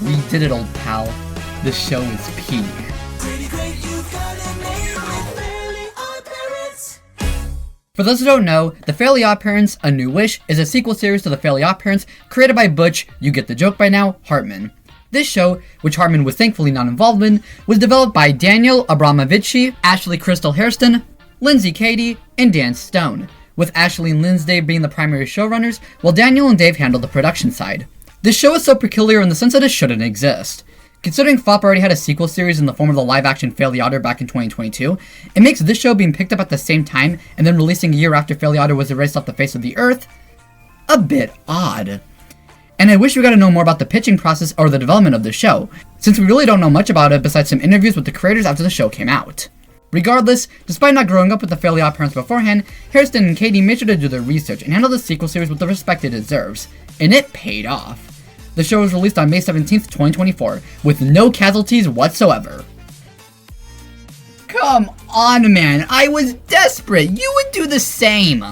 We did it, old pal. The show is peak. For those who don't know, The Fairly OddParents: A New Wish is a sequel series to The Fairly OddParents created by Butch, you get the joke by now, Hartman. This show, which Hartman was thankfully not involved in, was developed by Daniel Abramovici, Ashley Crystal Hairston, Lindsay Cady, and Dan Stone, with Ashley and Lindsay being the primary showrunners, while Daniel and Dave handled the production side. This show is so peculiar in the sense that it shouldn't exist. Considering FOP already had a sequel series in the form of the live-action Fairly Odder back in 2022, it makes this show being picked up at the same time and then releasing a year after Fairly Odder was erased off the face of the earth a bit odd. And I wish we got to know more about the pitching process or the development of the show, since we really don't know much about it besides some interviews with the creators after the show came out. Regardless, despite not growing up with the Fairly OddParents beforehand, Hairston and Cady made sure to do their research and handle the sequel series with the respect it deserves, and it paid off. The show was released on May 17th, 2024, with no casualties whatsoever. Come on, man, I was desperate, you would do the same!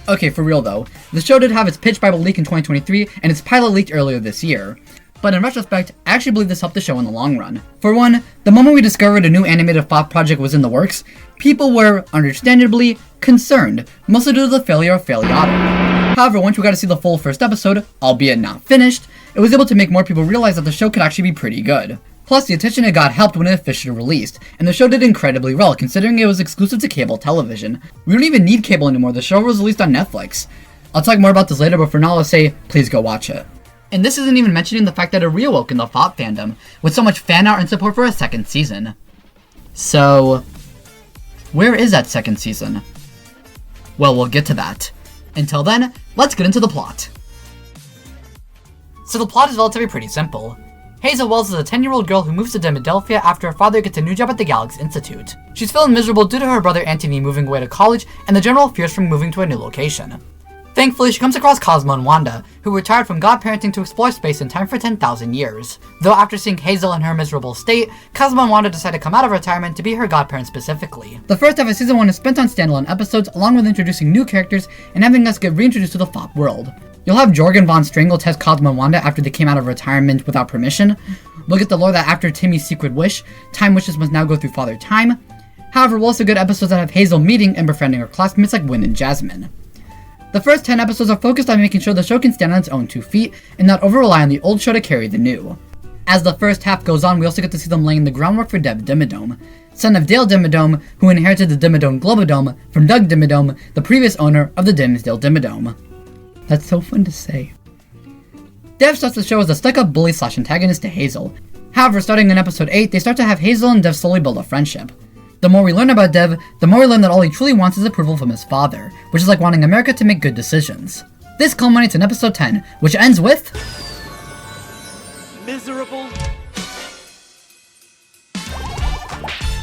Okay, for real though, the show did have its pitch Bible leak in 2023, and its pilot leaked earlier this year. But in retrospect, I actually believe this helped the show in the long run. For one, the moment we discovered a new animated FOP project was in the works, people were, understandably, concerned, mostly due to the failure of Fairly Odder. However, once we got to see the full first episode, albeit not finished, it was able to make more people realize that the show could actually be pretty good. Plus, the attention it got helped when it officially released, and the show did incredibly well considering it was exclusive to cable television. We don't even need cable anymore, the show was released on Netflix. I'll talk more about this later, but for now I'll say, please go watch it. And this isn't even mentioning the fact that it reawoke in the FOP fandom, with so much fan art and support for a second season. So, where is that second season? Well, we'll get to that. Until then, let's get into the plot. So the plot is relatively pretty simple. Hazel Wells is a 10-year-old girl who moves to Philadelphia after her father gets a new job at the Galaxy Institute. She's feeling miserable due to her brother Antony moving away to college and the general fears from moving to a new location. Thankfully, she comes across Cosmo and Wanda, who retired from godparenting to explore space in time for 10,000 years. Though after seeing Hazel in her miserable state, Cosmo and Wanda decide to come out of retirement to be her godparents specifically. The first half of season 1 is spent on standalone episodes, along with introducing new characters and having us get reintroduced to the FOP world. You'll have Jorgen von Strangle test Cosmo and Wanda after they came out of retirement without permission. We'll get the lore that after Timmy's secret wish, time wishes must now go through Father Time. However, we'll also get episodes that have Hazel meeting and befriending her classmates like Wynn and Jasmine. The first 10 episodes are focused on making sure the show can stand on its own 2 feet and not over-rely on the old show to carry the new. As the first half goes on, we also get to see them laying the groundwork for Dev Dimmadome, son of Dale Dimmadome, who inherited the Dimmadome Globodome from Doug Dimmadome, the previous owner of the Dimsdale Dimmadome. That's so fun to say. Dev starts the show as a stuck-up bully / antagonist to Hazel. However, starting in episode 8, they start to have Hazel and Dev slowly build a friendship. The more we learn about Dev, the more we learn that all he truly wants is approval from his father, which is like wanting America to make good decisions. This culminates in episode 10, which ends with... miserable.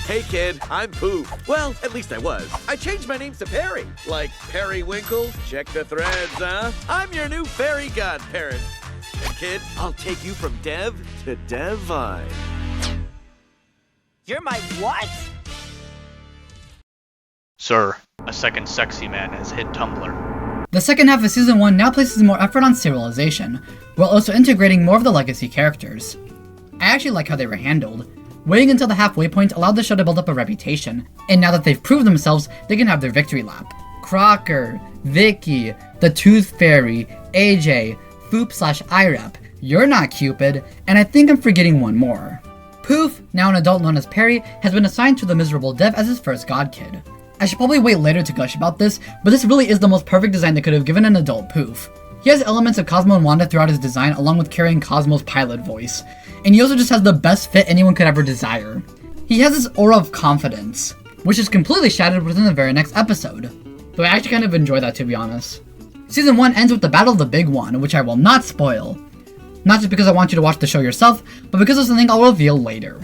Hey kid, I'm Poof. Well, at least I was. I changed my name to Perry. Like Periwinkle. Check the threads, huh? I'm your new fairy godparent. And kid, I'll take you from Dev to Devine. You're my what? Sir, a second sexy man has hit Tumblr. The second half of season 1 now places more effort on serialization, while also integrating more of the legacy characters. I actually like how they were handled. Waiting until the halfway point allowed the show to build up a reputation, and now that they've proved themselves, they can have their victory lap. Crocker, Vicky, the Tooth Fairy, AJ, Foop/IREP, You're Not Cupid, and I think I'm forgetting one more. Poof, now an adult known as Perry, has been assigned to the miserable Dev as his first god kid. I should probably wait later to gush about this, but this really is the most perfect design they could have given an adult Poof. He has elements of Cosmo and Wanda throughout his design along with carrying Cosmo's pilot voice, and he also just has the best fit anyone could ever desire. He has this aura of confidence, which is completely shattered within the very next episode, though I actually kind of enjoy that to be honest. Season 1 ends with the Battle of the Big One, which I will not spoil. Not just because I want you to watch the show yourself, but because of something I'll reveal later.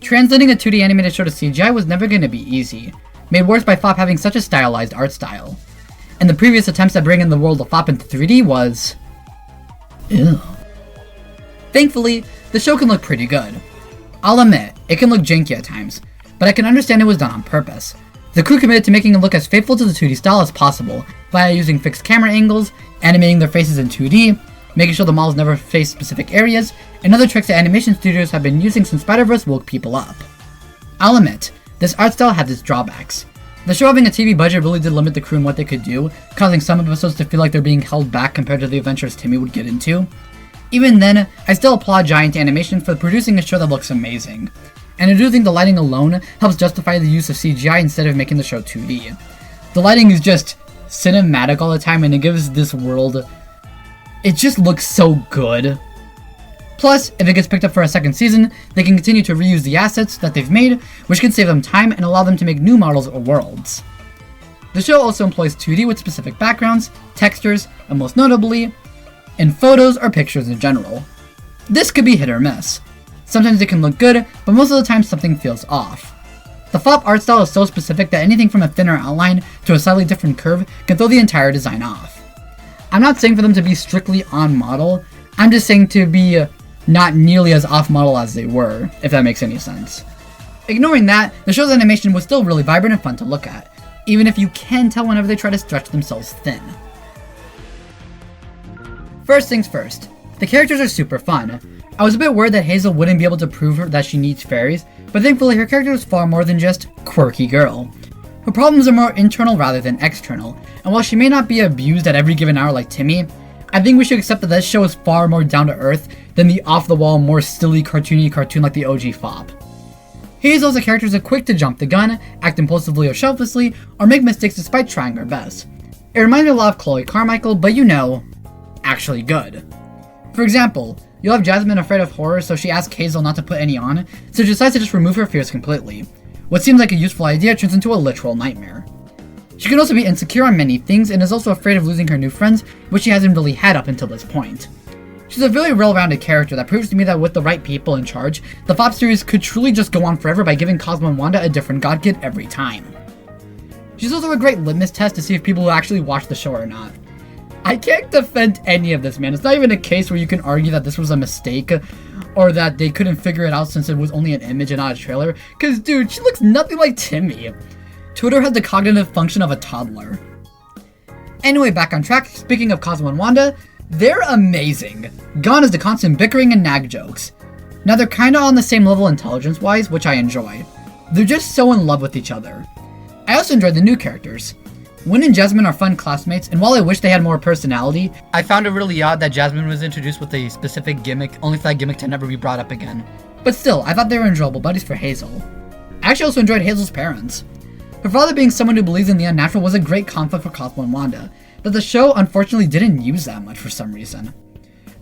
Translating a 2D animated show to CGI was never going to be easy, made worse by FOP having such a stylized art style. And the previous attempts at bringing the world of FOP into 3D was... ew. Thankfully, the show can look pretty good. I'll admit, it can look janky at times, but I can understand it was done on purpose. The crew committed to making it look as faithful to the 2D style as possible, via using fixed camera angles, animating their faces in 2D, making sure the models never face specific areas, and other tricks that animation studios have been using since Spider-Verse woke people up. I'll admit, this art style had its drawbacks. The show having a TV budget really did limit the crew and what they could do, causing some episodes to feel like they're being held back compared to the adventures Timmy would get into. Even then, I still applaud Giant Animation for producing a show that looks amazing. And I do think the lighting alone helps justify the use of CGI instead of making the show 2D. The lighting is just cinematic all the time, and it gives this world... it just looks so good. Plus, if it gets picked up for a second season, they can continue to reuse the assets that they've made, which can save them time and allow them to make new models or worlds. The show also employs 2D with specific backgrounds, textures, and most notably, in photos or pictures in general. This could be hit or miss. Sometimes it can look good, but most of the time something feels off. The FOP art style is so specific that anything from a thinner outline to a slightly different curve can throw the entire design off. I'm not saying for them to be strictly on model, I'm just saying to be not nearly as off model as they were, if that makes any sense. Ignoring that, the show's animation was still really vibrant and fun to look at, even if you can tell whenever they try to stretch themselves thin. First things first, the characters are super fun. I was a bit worried that Hazel wouldn't be able to prove that she needs fairies, but thankfully her character is far more than just quirky girl. Her problems are more internal rather than external, and while she may not be abused at every given hour like Timmy, I think we should accept that this show is far more down to earth than the off-the-wall, more silly, cartoony cartoon like the OG FOP. Hazel as a character is quick to jump the gun, act impulsively or selflessly, or make mistakes despite trying her best. It reminds me a lot of Chloe Carmichael, but you know, actually good. For example, you'll have Jasmine afraid of horror, so she asks Hazel not to put any on, so she decides to just remove her fears completely. What seems like a useful idea turns into a literal nightmare. She can also be insecure on many things and is also afraid of losing her new friends, which she hasn't really had up until this point. She's a very well-rounded character that proves to me that with the right people in charge, the FOP series could truly just go on forever by giving Cosmo and Wanda a different god kid every time. She's also a great litmus test to see if people will actually watch the show or not. I can't defend any of this, man. It's not even a case where you can argue that this was a mistake, or that they couldn't figure it out since it was only an image and not a trailer, cause dude, she looks nothing like Timmy. Twitter has the cognitive function of a toddler. Anyway, back on track, speaking of Cosmo and Wanda, they're amazing. Gone is the constant bickering and nag jokes. Now they're kinda on the same level intelligence-wise, which I enjoy. They're just so in love with each other. I also enjoyed the new characters. Wynn and Jasmine are fun classmates, and while I wish they had more personality, I found it really odd that Jasmine was introduced with a specific gimmick, only for that gimmick to never be brought up again. But still, I thought they were enjoyable buddies for Hazel. I actually also enjoyed Hazel's parents. Her father being someone who believes in the unnatural was a great conflict for Cosmo and Wanda, that the show unfortunately didn't use that much for some reason.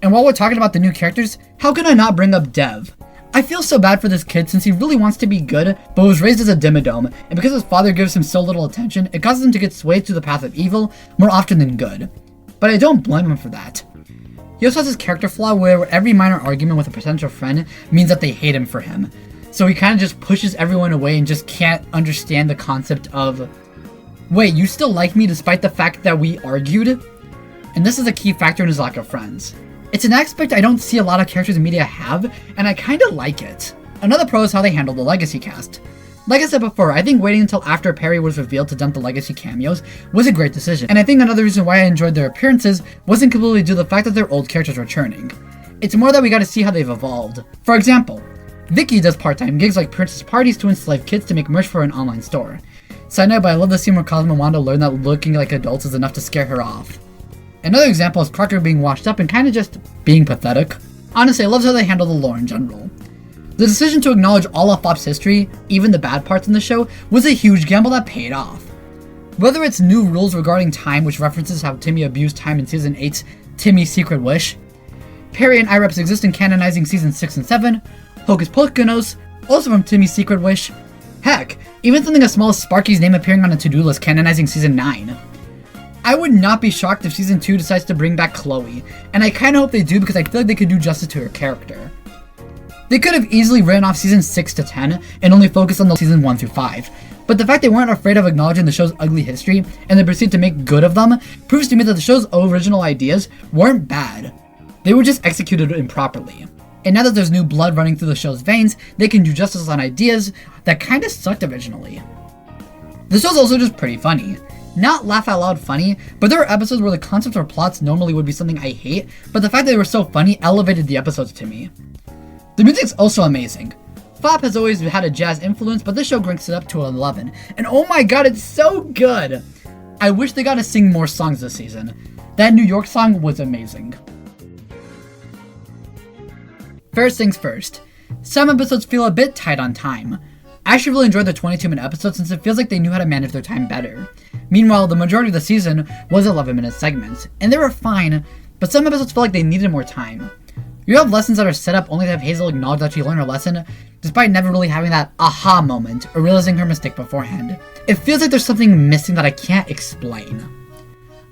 And while we're talking about the new characters, how can I not bring up Dev? I feel so bad for this kid since he really wants to be good, but was raised as a dimmadome, and because his father gives him so little attention, it causes him to get swayed to the path of evil more often than good. But I don't blame him for that. He also has this character flaw where every minor argument with a potential friend means that they hate him for him. So he kind of just pushes everyone away and just can't understand the concept of, wait, you still like me despite the fact that we argued? And this is a key factor in his lack of friends. It's an aspect I don't see a lot of characters in media have, and I kinda like it. Another pro is how they handled the Legacy cast. Like I said before, I think waiting until after Perry was revealed to dump the Legacy cameos was a great decision, and I think another reason why I enjoyed their appearances wasn't completely due to the fact that their old characters were returning. It's more that we got to see how they've evolved. For example, Vicky does part-time gigs like princess parties to enslave kids to make merch for an online store. Side note, but I love the scene where Cosmo and Wanda learn that looking like adults is enough to scare her off. Another example is Crocker being washed up and kinda just being pathetic. Honestly, I love how they handle the lore in general. The decision to acknowledge all of FOP's history, even the bad parts in the show, was a huge gamble that paid off. Whether it's new rules regarding time, which references how Timmy abused time in Season 8's Timmy's Secret Wish, Perry and IREP's exist in canonizing Season 6 and 7, Hocus Pocus, also from Timmy's Secret Wish, heck, even something as small as Sparky's name appearing on a to-do list canonizing Season 9. I would not be shocked if Season 2 decides to bring back Chloe, and I kinda hope they do because I feel like they could do justice to her character. They could have easily written off Season 6 to 10 and only focused on the Season 1 through 5, but the fact they weren't afraid of acknowledging the show's ugly history and they proceed to make good of them proves to me that the show's original ideas weren't bad. They were just executed improperly. And now that there's new blood running through the show's veins, they can do justice on ideas that kinda sucked originally. The show's also just pretty funny. not laugh out loud funny, but there are episodes where the concepts or plots normally would be something I hate, but the fact that they were so funny elevated the episodes to me. The music's also amazing. Fop has always had a jazz influence, but this show cranks it up to 11, and oh my god, it's so good! I wish they got to sing more songs this season. That New York song was amazing. First things first, some episodes feel a bit tight on time. I actually really enjoyed the 22-minute episode since it feels like they knew how to manage their time better. Meanwhile, the majority of the season was 11-minute segments, and they were fine, but some episodes felt like they needed more time. You have lessons that are set up only to have Hazel acknowledge that she learned her lesson, despite never really having that aha moment or realizing her mistake beforehand. It feels like there's something missing that I can't explain.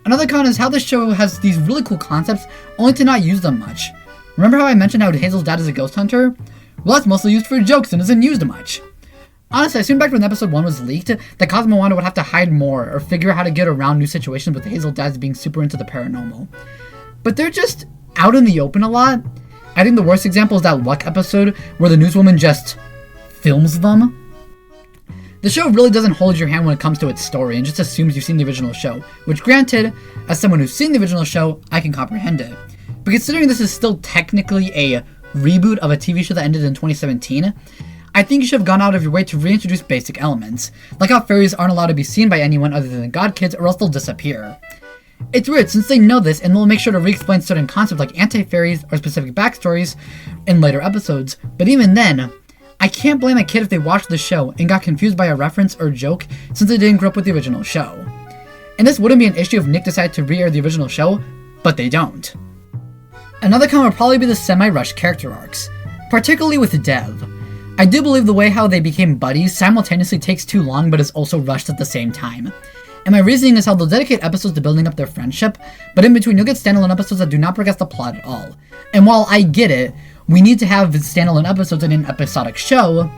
Another con is how this show has these really cool concepts, only to not use them much. Remember how I mentioned how Hazel's dad is a ghost hunter? Well, that's mostly used for jokes and isn't used much. Honestly, I assumed back when episode 1 was leaked that Cosmo Wanda would have to hide more or figure out how to get around new situations with Hazel's dad being super into the paranormal. But they're just out in the open a lot. I think the worst example is that Luck episode where the newswoman just films them. The show really doesn't hold your hand when it comes to its story and just assumes you've seen the original show, which granted, as someone who's seen the original show, I can comprehend it. But considering this is still technically a reboot of a TV show that ended in 2017, I think you should have gone out of your way to reintroduce basic elements, like how fairies aren't allowed to be seen by anyone other than the god kids or else they'll disappear. It's weird since they know this and they'll make sure to re-explain certain concepts like anti-fairies or specific backstories in later episodes, but even then, I can't blame a kid if they watched the show and got confused by a reference or joke since they didn't grow up with the original show. And this wouldn't be an issue if Nick decided to re-air the original show, but they don't. Another con would probably be the semi-rushed character arcs, particularly with Dev. I do believe the way how they became buddies simultaneously takes too long but is also rushed at the same time. And my reasoning is how they'll dedicate episodes to building up their friendship, but in between you'll get standalone episodes that do not progress the plot at all. And while I get it, we need to have standalone episodes in an episodic show,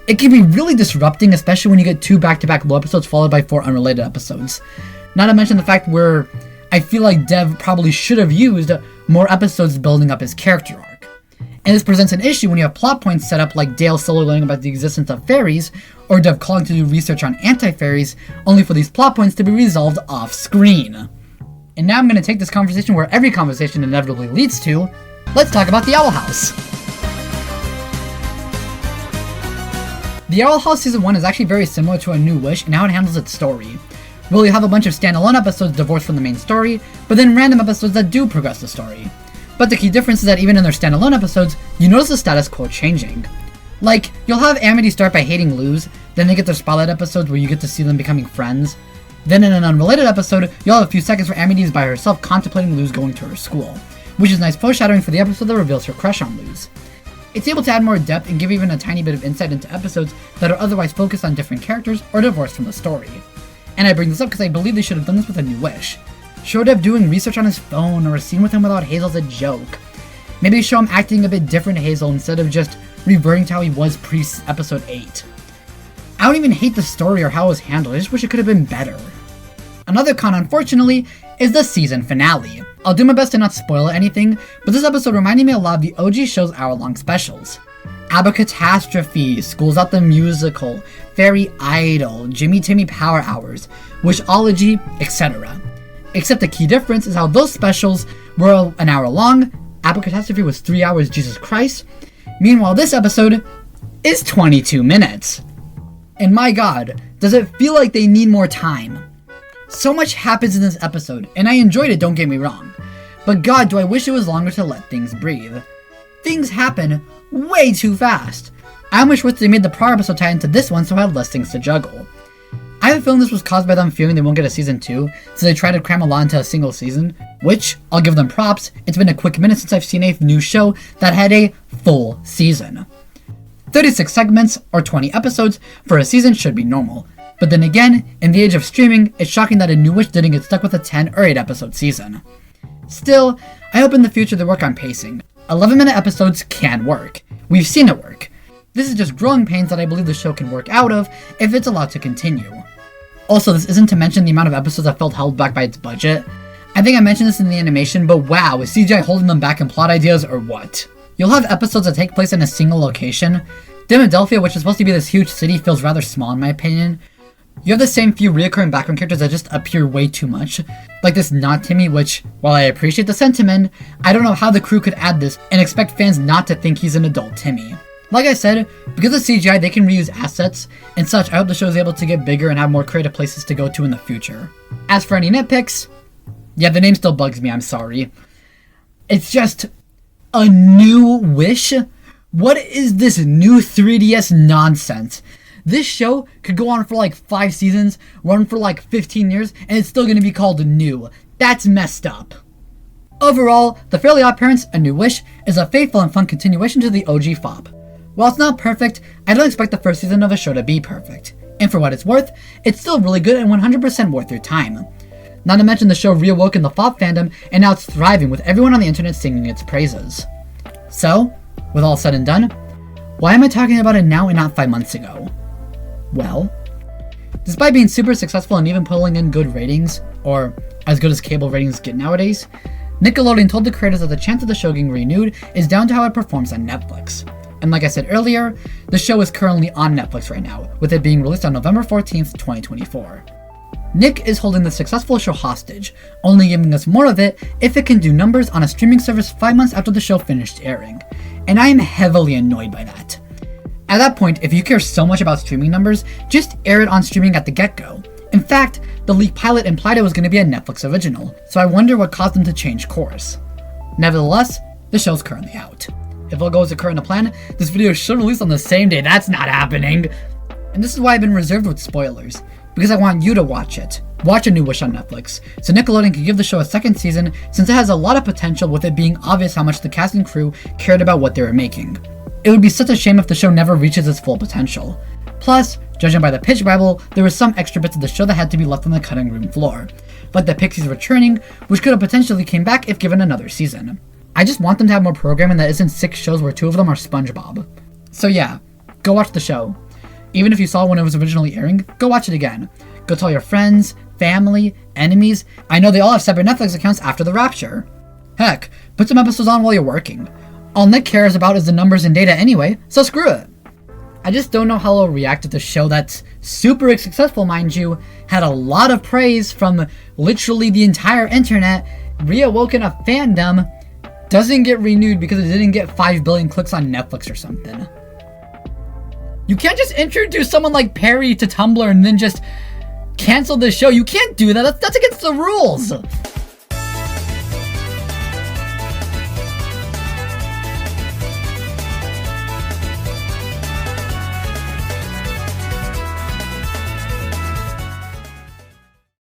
it can be really disrupting, especially when you get 2 back-to-back low episodes followed by 4 unrelated episodes. Not to mention the fact where I feel like Dev probably should have used more episodes building up his character arc. And this presents an issue when you have plot points set up like Dale slowly learning about the existence of fairies, or Dev calling to do research on anti-fairies, only for these plot points to be resolved off-screen. And now I'm going to take this conversation where every conversation inevitably leads to, let's talk about the Owl House. The Owl House Season 1 is actually very similar to A New Wish in how it handles its story. Well, you have a bunch of standalone episodes divorced from the main story, but then random episodes that do progress the story. But the key difference is that even in their standalone episodes, you notice the status quo changing. Like, you'll have Amity start by hating Luz, then they get their spotlight episodes where you get to see them becoming friends. Then in an unrelated episode, you'll have a few seconds where Amity is by herself contemplating Luz going to her school, which is nice foreshadowing for the episode that reveals her crush on Luz. It's able to add more depth and give even a tiny bit of insight into episodes that are otherwise focused on different characters or divorced from the story. And I bring this up because I believe they should have done this with A New Wish. Show Dev doing research on his phone or a scene with him without Hazel as a joke. Maybe show him acting a bit different to Hazel instead of just reverting to how he was pre-episode 8. I don't even hate the story or how it was handled, I just wish it could have been better. Another con, unfortunately, is the season finale. I'll do my best to not spoil anything, but this episode reminded me a lot of the OG show's hour-long specials. Abba-Catastrophe, Schools Out the Musical, Fairy Idol, Jimmy Timmy Power Hours, Wishology, etc. Except the key difference is how those specials were an hour long, Abba-Catastrophe was 3 hours, Jesus Christ. Meanwhile, this episode is 22 minutes. And my god, does it feel like they need more time. So much happens in this episode, and I enjoyed it, don't get me wrong. But god, do I wish it was longer to let things breathe. Things happen way too fast. I almost wish they made the prior episode tie into this one so I had less things to juggle. I have a feeling this was caused by them fearing they won't get a season 2, so they tried to cram a lot into a single season, which, I'll give them props, it's been a quick minute since I've seen a new show that had a full season. 36 segments, or 20 episodes, for a season should be normal. But then again, in the age of streaming, it's shocking that A New Wish didn't get stuck with a 10 or 8 episode season. Still, I hope in the future they work on pacing. 11-minute episodes can work. We've seen it work. This is just growing pains that I believe the show can work out of if it's allowed to continue. Also, this isn't to mention the amount of episodes that felt held back by its budget. I think I mentioned this in the animation, but wow, is CGI holding them back in plot ideas or what? You'll have episodes that take place in a single location. Philadelphia, which is supposed to be this huge city, feels rather small in my opinion. You have the same few reoccurring background characters that just appear way too much. Like this Not Timmy, which, while I appreciate the sentiment, I don't know how the crew could add this and expect fans not to think he's an adult Timmy. Like I said, because of CGI they can reuse assets and such, I hope the show is able to get bigger and have more creative places to go to in the future. As for any nitpicks, yeah, the name still bugs me, I'm sorry. It's just a new Wish? What is this new 3DS nonsense? This show could go on for like 5 seasons, run for like 15 years, and it's still gonna be called new. That's messed up. Overall, The Fairly OddParents: A New Wish is a faithful and fun continuation to the OG FOP. While it's not perfect, I don't expect the first season of a show to be perfect. And for what it's worth, it's still really good and 100% worth your time. Not to mention the show reawoke in the FOP fandom, and now it's thriving with everyone on the internet singing its praises. So, with all said and done, why am I talking about it now and not 5 months ago? Well, despite being super successful and even pulling in good ratings, or as good as cable ratings get nowadays, Nickelodeon told the creators that the chance of the show getting renewed is down to how it performs on Netflix. And like I said earlier, the show is currently on Netflix right now, with it being released on November 14th, 2024. Nick is holding the successful show hostage, only giving us more of it if it can do numbers on a streaming service 5 months after the show finished airing. And I am heavily annoyed by that. At that point, if you care so much about streaming numbers, just air it on streaming at the get-go. In fact, the leaked pilot implied it was going to be a Netflix original, so I wonder what caused them to change course. Nevertheless, the show's currently out. If all goes according to plan, this video should release on the same day. That's not happening! And this is why I've been reserved with spoilers, because I want you to watch it. Watch A New Wish on Netflix, so Nickelodeon can give the show a second season since it has a lot of potential with it being obvious how much the cast and crew cared about what they were making. It would be such a shame if the show never reaches its full potential. Plus, judging by the pitch Bible, there were some extra bits of the show that had to be left on the cutting room floor, like the Pixies returning, which could have potentially came back if given another season. I just want them to have more programming that isn't 6 shows where 2 of them are SpongeBob. So yeah, go watch the show. Even if you saw it when it was originally airing, go watch it again. Go tell your friends, family, enemies. I know they all have separate Netflix accounts after the rapture. Heck, put some episodes on while you're working. All Nick cares about is the numbers and data anyway, so screw it. I just don't know how I'll react if the show that's super successful, mind you, had a lot of praise from literally the entire internet, reawoken a fandom, doesn't get renewed because it didn't get 5 billion clicks on Netflix or something. You can't just introduce someone like Perry to Tumblr and then just cancel the show. You can't do that. That's against the rules.